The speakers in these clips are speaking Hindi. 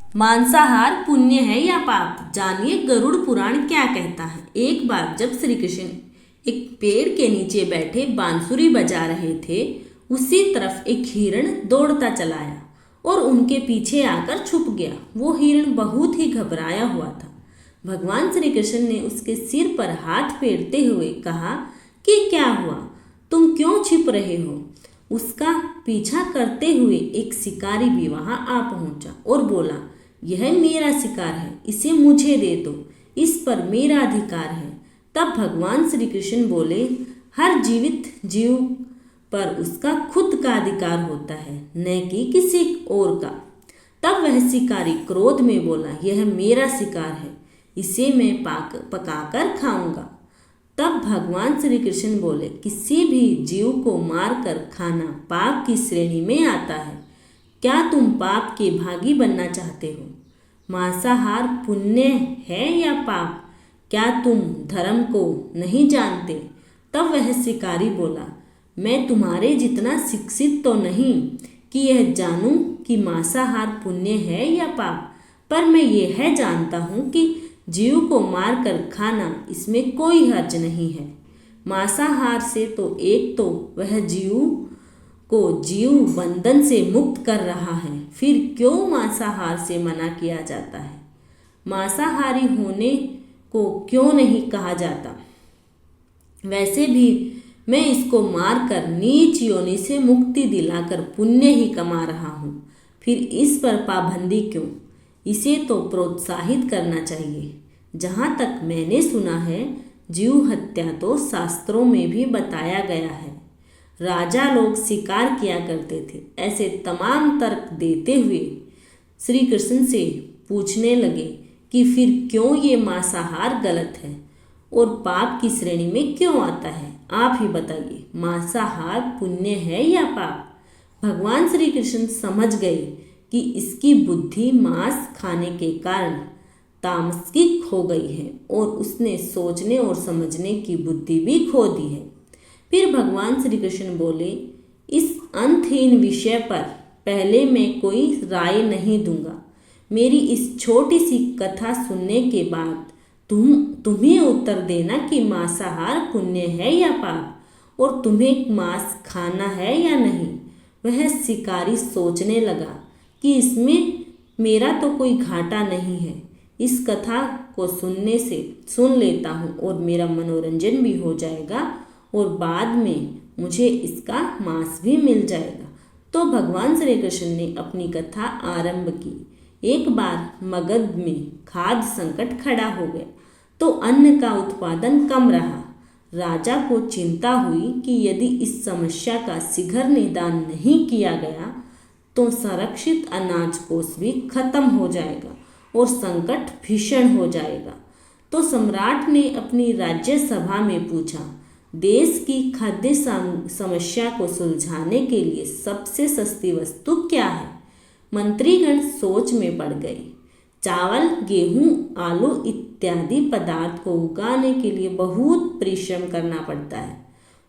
मांसाहार पुण्य है या पाप, जानिए गरुड़ पुराण क्या कहता है। एक बार जब श्री कृष्ण एक पेड़ के नीचे बैठे बांसुरी बजा रहे थे, उसी तरफ एक हिरण दौड़ता चला आया और उनके पीछे आकर छुप गया। वो हिरण बहुत ही घबराया हुआ था। भगवान श्री कृष्ण ने उसके सिर पर हाथ फेरते हुए कहा कि क्या हुआ, तुम क्यों छिप रहे हो। उसका पीछा करते हुए एक शिकारी भी वहां आ पहुंचा और बोला, यह मेरा शिकार है, इसे मुझे दे दो, इस पर मेरा अधिकार है। तब भगवान श्री कृष्ण बोले, हर जीवित जीव पर उसका खुद का अधिकार होता है, न कि किसी और का। तब वह शिकारी क्रोध में बोला, यह मेरा शिकार है, इसे मैं पकाकर खाऊंगा। तब भगवान श्री कृष्ण बोले, किसी भी जीव को मारकर खाना पाप की श्रेणी में आता है। क्या तुम पाप के भागी बनना चाहते हो? मांसाहार पुण्य है या पाप, क्या तुम धर्म को नहीं जानते? तब वह शिकारी बोला, मैं तुम्हारे जितना शिक्षित तो नहीं कि यह जानूं कि मांसाहार पुण्य है या पाप, पर मैं यह जानता हूँ कि जीव को मारकर खाना, इसमें कोई हर्ज नहीं है। मांसाहार से तो एक तो वह जीव को जीव बंधन से मुक्त कर रहा है, फिर क्यों मांसाहार से मना किया जाता है? मांसाहारी होने को क्यों नहीं कहा जाता? वैसे भी मैं इसको मारकर नीच योनि से मुक्ति दिलाकर पुण्य ही कमा रहा हूँ, फिर इस पर पाबंदी क्यों? इसे तो प्रोत्साहित करना चाहिए। जहाँ तक मैंने सुना है, जीव हत्या तो शास्त्रों में भी बताया गया है। राजा लोग शिकार किया करते थे। ऐसे तमाम तर्क देते हुए श्री कृष्ण से पूछने लगे कि फिर क्यों ये मांसाहार गलत है और पाप की श्रेणी में क्यों आता है? आप ही बताइए, मांसाहार पुण्य है या पाप? भगवान श्री कृष्ण समझ गए कि इसकी बुद्धि मांस खाने के कारण तामसिक हो गई है और उसने सोचने और समझने की बुद्धि भी खो दी है। फिर भगवान श्री कृष्ण बोले, इस अंतहीन विषय पर पहले मैं कोई राय नहीं दूंगा। मेरी इस छोटी सी कथा सुनने के बाद तुम्हें उत्तर देना कि मांसाहार पुण्य है या पाप और तुम्हें मांस खाना है या नहीं। वह शिकारी सोचने लगा कि इसमें मेरा तो कोई घाटा नहीं है, इस कथा को सुन लेता हूँ और मेरा मनोरंजन भी हो जाएगा और बाद में मुझे इसका मांस भी मिल जाएगा। तो भगवान श्री कृष्ण ने अपनी कथा आरंभ की। एक बार मगध में खाद्य संकट खड़ा हो गया तो अन्न का उत्पादन कम रहा। राजा को चिंता हुई कि यदि इस समस्या का शीघ्र निदान नहीं किया गया तो संरक्षित अनाज कोष भी खत्म हो जाएगा और संकट भीषण हो जाएगा। तो सम्राट ने अपनी राज्य सभा में पूछा, देश की खाद्य समस्या को सुलझाने के लिए सबसे सस्ती वस्तु क्या है? मंत्रीगण सोच में पड़ गए। चावल, गेहूं, आलू इत्यादि पदार्थ को उगाने के लिए बहुत परिश्रम करना पड़ता है।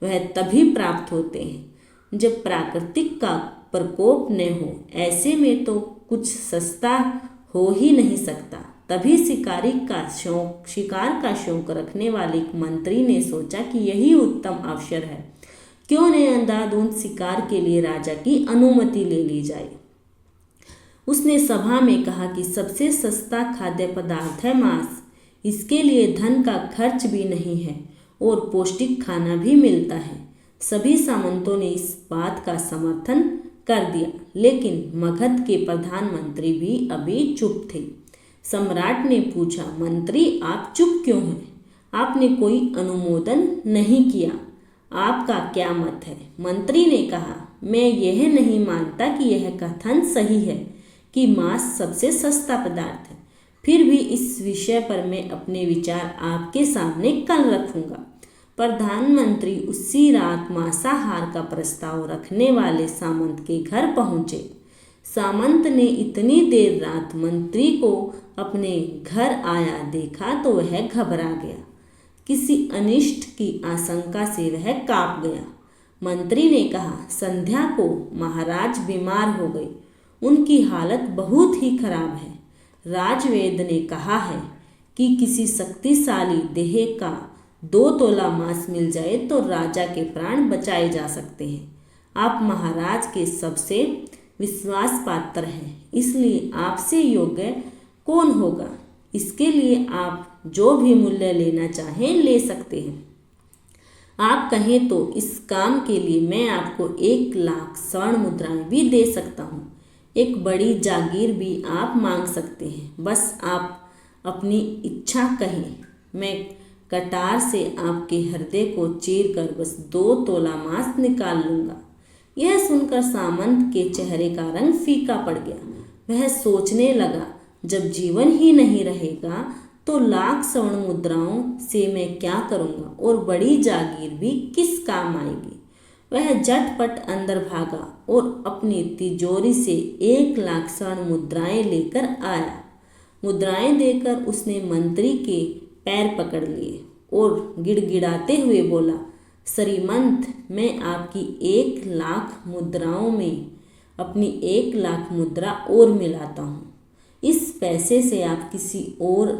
वह तभी प्राप्त होते हैं जब प्राकृतिक का प्रकोप न हो। ऐसे में तो कुछ सस्ता हो ही नहीं सकता। तभी शिकार का शौक रखने वाले एक मंत्री ने सोचा कि यही उत्तम अवसर है, क्यों न अंधाधुंध शिकार के लिए राजा की अनुमति ले ली जाए। उसने सभा में कहा कि सबसे सस्ता खाद्य पदार्थ है मांस। इसके लिए धन का खर्च भी नहीं है और पौष्टिक खाना भी मिलता है। सभी सामंतों ने इस बात का समर्थन कर दिया, लेकिन मगध के प्रधानमंत्री भी अभी चुप थे। सम्राट ने पूछा, मंत्री आप चुप क्यों हैं? आपने कोई अनुमोदन नहीं किया, आपका क्या मत है? मंत्री ने कहा, मैं यह नहीं मानता कि यह कथन सही है कि मांस सबसे सस्ता पदार्थ है। फिर भी इस विषय पर मैं अपने विचार आपके सामने कल रखूंगा। प्रधानमंत्री उसी रात मांसाहार का प्रस्ताव रखने वाले सामंत के घर पहुंचे। सामंत ने इतनी देर रात मंत्री को अपने घर आया देखा तो वह घबरा गया। किसी अनिष्ट की आशंका से वह कांप गया। मंत्री ने कहा, संध्या को महाराज बीमार हो गए, उनकी हालत बहुत ही खराब है। राजवेद ने कहा है कि किसी शक्तिशाली देह का 2 तोला मांस मिल जाए तो राजा के प्राण बचाए जा सकते हैं। आप महाराज के सबसे विश्वास पात्र हैं, इसलिए आपसे योग्य कौन होगा। इसके लिए आप जो भी मूल्य लेना चाहें ले सकते हैं। आप कहें तो इस काम के लिए मैं आपको 1,00,000 स्वर्ण मुद्राएं भी दे सकता हूँ। एक बड़ी जागीर भी आप मांग सकते हैं। बस आप अपनी इच्छा कहें, मैं कटार से आपके हृदय को चीर कर बस 2 तोला मांस निकाल लूँगा। यह सुनकर सामंत के चेहरे का रंग फीका पड़ गया। वह सोचने लगा, जब जीवन ही नहीं रहेगा तो 1,00,000 स्वर्ण मुद्राओं से मैं क्या करूँगा और बड़ी जागीर भी किस काम आएगी। वह झटपट अंदर भागा और अपनी तिजोरी से 1,00,000 स्वर्ण मुद्राएं लेकर आया। मुद्राएं देकर उसने मंत्री के पैर पकड़ लिए और गिड़गिड़ाते हुए बोला, श्रीमंत, मैं आपकी 1,00,000 मुद्राओं में अपनी 1,00,000 मुद्रा और मिलाता हूँ। इस पैसे से आप किसी और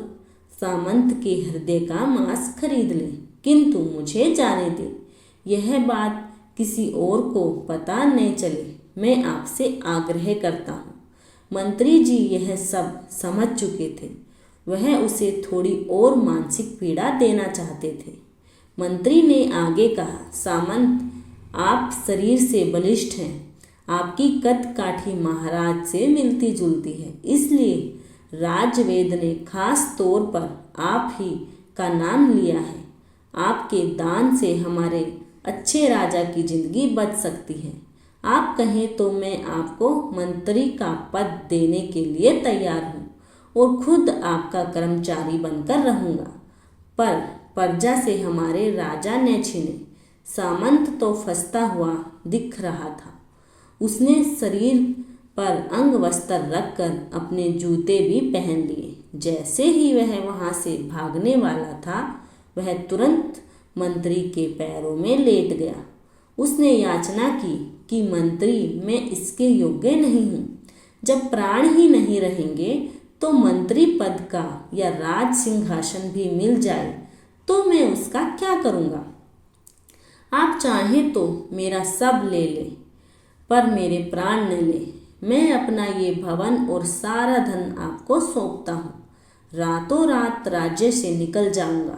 सामंत के हृदय का मांस खरीद लें, किंतु मुझे जाने दें, यह बात किसी और को पता न चले। मैं आपसे आग्रह करता हूँ। मंत्री जी यह सब समझ चुके थे। वह उसे थोड़ी और मानसिक पीड़ा देना चाहते थे। मंत्री ने आगे कहा, सामंत, आप शरीर से बलिष्ठ हैं। आपकी कद काठी महाराज से मिलती जुलती है, इसलिए राजवेद ने खास तौर पर आप ही का नाम लिया है। आपके दान से हमारे अच्छे राजा की जिंदगी बच सकती है। आप कहें तो मैं आपको मंत्री का पद देने के लिए तैयार हूँ और खुद आपका कर्मचारी बनकर रहूँगा, पर प्रजा से हमारे राजा ने छीने। सामंत तो फंसता हुआ दिख रहा था। उसने शरीर पर अंग वस्त्र रखकर अपने जूते भी पहन लिए। जैसे ही वह वहाँ से भागने वाला था, वह तुरंत मंत्री के पैरों में लेट गया। उसने याचना की कि मंत्री, मैं इसके योग्य नहीं हूँ। जब प्राण ही नहीं रहेंगे तो मंत्री पद का या राज सिंहासन भी मिल जाए तो मैं उसका क्या करूँगा। आप चाहें तो मेरा सब ले लें, पर मेरे प्राण न लें। मैं अपना ये भवन और सारा धन आपको सौंपता हूँ। रातों रात राज्य से निकल जाऊँगा।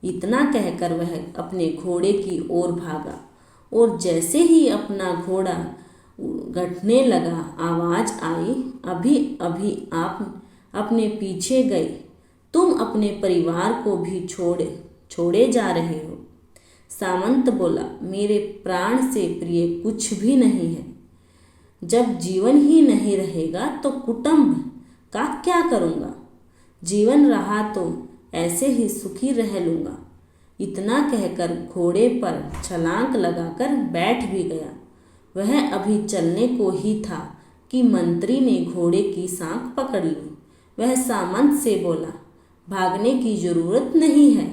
इतना कहकर वह अपने घोड़े की ओर भागा और जैसे ही अपना घोड़ा घटने लगा, आवाज़ आई, अभी अभी आप अपने पीछे गए। तुम अपने परिवार को भी छोड़े जा रहे हो। सामंत बोला, मेरे प्राण से प्रिय कुछ भी नहीं है। जब जीवन ही नहीं रहेगा तो कुटुंब का क्या करूँगा। जीवन रहा तो ऐसे ही सुखी रह लूँगा। इतना कहकर घोड़े पर छलांग लगाकर बैठ भी गया। वह अभी चलने को ही था कि मंत्री ने घोड़े की सांख पकड़ ली। वह सामंत से बोला, भागने की जरूरत नहीं है,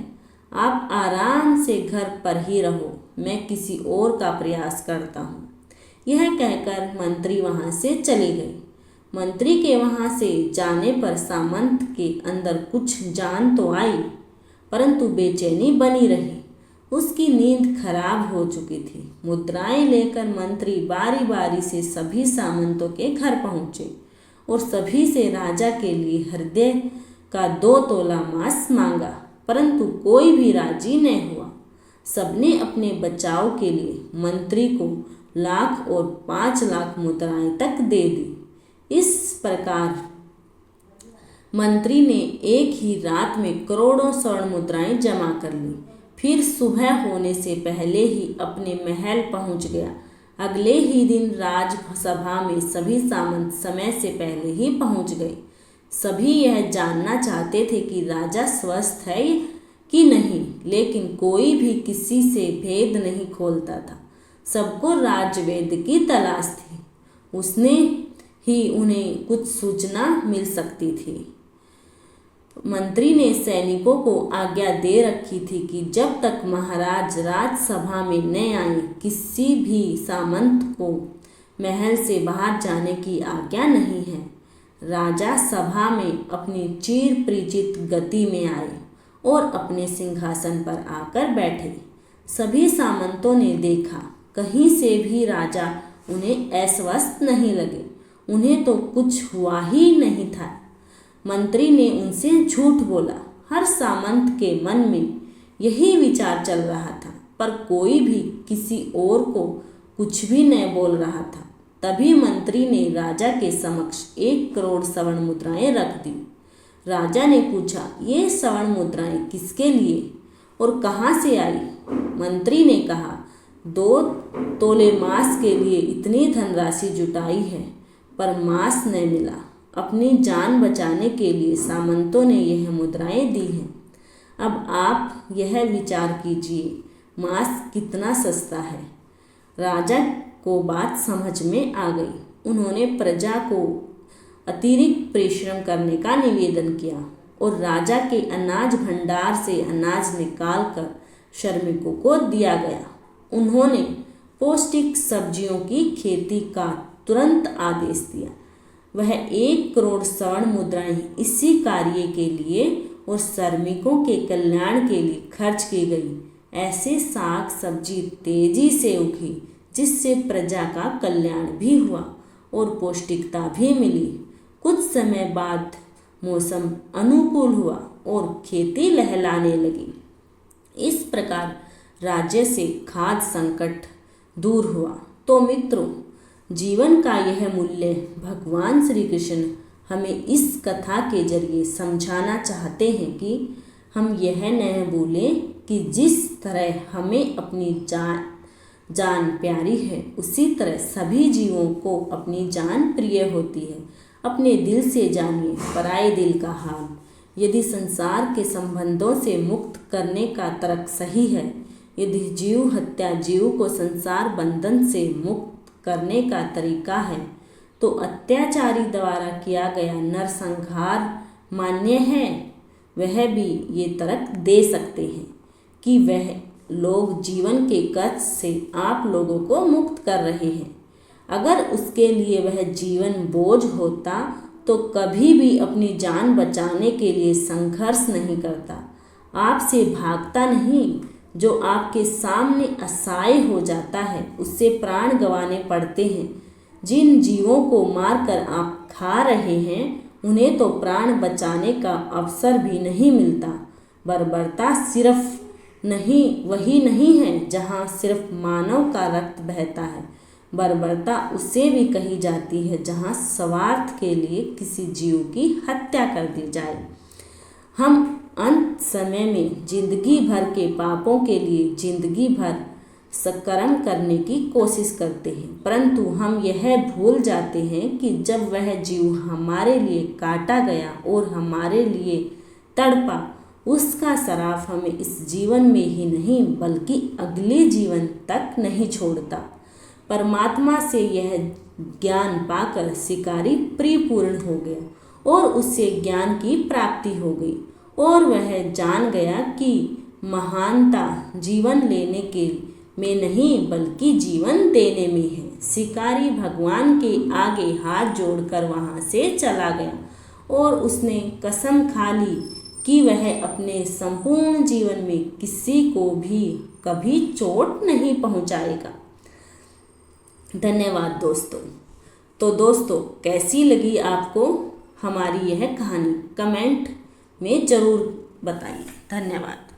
आप आराम से घर पर ही रहो, मैं किसी और का प्रयास करता हूँ। यह कहकर मंत्री वहाँ से चले गए। मंत्री के वहाँ से जाने पर सामंत के अंदर कुछ जान तो आई, परंतु बेचैनी बनी रही। उसकी नींद खराब हो चुकी थी। मुद्राएं लेकर मंत्री बारी बारी से सभी सामंतों के घर पहुँचे और सभी से राजा के लिए हृदय का 2 तोला मांस मांगा, परंतु कोई भी राजी न हुआ। सबने अपने बचाव के लिए मंत्री को 1,00,000 और 5,00,000 मुद्राएं तक दे दी। इस प्रकार मंत्री ने एक ही रात में करोड़ों स्वर्ण मुद्राएं जमा कर ली। फिर सुबह होने से पहले ही अपने महल पहुंच गया। अगले ही दिन राजसभा में सभी सामंत समय से पहले ही पहुंच गए। सभी यह जानना चाहते थे कि राजा स्वस्थ है कि नहीं, लेकिन कोई भी किसी से भेद नहीं खोलता था। सबको राजवेद की तलाश थी। उसने ही उन्हें कुछ सूचना मिल सकती थी। मंत्री ने सैनिकों को आज्ञा दे रखी थी कि जब तक महाराज राजसभा में न आए, किसी भी सामंत को महल से बाहर जाने की आज्ञा नहीं है। राजा सभा में अपनी चिर परिचित गति में आए और अपने सिंहासन पर आकर बैठे। सभी सामंतों ने देखा, कहीं से भी राजा उन्हें अस्वस्थ नहीं लगे। उन्हें तो कुछ हुआ ही नहीं था। मंत्री ने उनसे झूठ बोला। हर सामंत के मन में यही विचार चल रहा था, पर कोई भी किसी और को कुछ भी न बोल रहा था। तभी मंत्री ने राजा के समक्ष 1 करोड़ स्वर्ण मुद्राएं रख दी। राजा ने पूछा, ये स्वर्ण मुद्राएं किसके लिए और कहाँ से आई? मंत्री ने कहा, 2 तोले मांस के लिए इतनी धनराशि जुटाई है, पर मांस न मिला। अपनी जान बचाने के लिए सामंतों ने यह मुद्राएं दी हैं। अब आप यह विचार कीजिए, मांस कितना सस्ता है। राजा को बात समझ में आ गई। उन्होंने प्रजा को अतिरिक्त परिश्रम करने का निवेदन किया और राजा के अनाज भंडार से अनाज निकालकर श्रमिकों को दिया गया। उन्होंने पौष्टिक सब्जियों की खेती का तुरंत आदेश दिया। वह 1 करोड़ स्वर्ण मुद्राएं इसी कार्य के लिए और श्रमिकों के कल्याण के लिए खर्च की गई। ऐसे साग सब्जी तेजी से उगी, जिससे प्रजा का कल्याण भी हुआ और पौष्टिकता भी मिली। कुछ समय बाद मौसम अनुकूल हुआ और खेती लहलाने लगी। इस प्रकार राज्य से खाद्य संकट दूर हुआ। तो मित्रों, जीवन का यह मूल्य भगवान श्री कृष्ण हमें इस कथा के जरिए समझाना चाहते हैं कि हम यह न भूलें कि जिस तरह हमें अपनी जान प्यारी है, उसी तरह सभी जीवों को अपनी जान प्रिय होती है। अपने दिल से जानिए पराये दिल का हाल। यदि संसार के संबंधों से मुक्त करने का तर्क सही है, यदि जीव हत्या जीव को संसार बंधन से मुक्त करने का तरीका है, तो अत्याचारी द्वारा किया गया नरसंहार मान्य है। वह भी ये तर्क दे सकते हैं कि वह लोग जीवन के कष्ट से आप लोगों को मुक्त कर रहे हैं। अगर उसके लिए वह जीवन बोझ होता तो कभी भी अपनी जान बचाने के लिए संघर्ष नहीं करता। आपसे भागता नहीं। जो आपके सामने असहाय हो जाता है, उससे प्राण गंवाने पड़ते हैं। जिन जीवों को मारकर आप खा रहे हैं, उन्हें तो प्राण बचाने का अवसर भी नहीं मिलता। बर्बरता सिर्फ वही नहीं है जहाँ सिर्फ मानव का रक्त बहता है। बर्बरता उसे भी कही जाती है जहाँ स्वार्थ के लिए किसी जीव की हत्या कर दी जाए। हम अंत समय में जिंदगी भर के पापों के लिए जिंदगी भर सकर्म करने की कोशिश करते हैं, परंतु हम यह भूल जाते हैं कि जब वह जीव हमारे लिए काटा गया और हमारे लिए तड़पा, उसका श्राप हमें इस जीवन में ही नहीं बल्कि अगले जीवन तक नहीं छोड़ता। परमात्मा से यह ज्ञान पाकर शिकारी परिपूर्ण हो गया और उससे ज्ञान की प्राप्ति हो गई और वह जान गया कि महानता जीवन लेने के में नहीं बल्कि जीवन देने में है। शिकारी भगवान के आगे हाथ जोड़कर वहाँ से चला गया और उसने कसम खा ली कि वह अपने संपूर्ण जीवन में किसी को भी कभी चोट नहीं पहुंचाएगा। धन्यवाद दोस्तों। तो दोस्तों, कैसी लगी आपको हमारी यह कहानी? कमेंट में ज़रूर बताइए। धन्यवाद।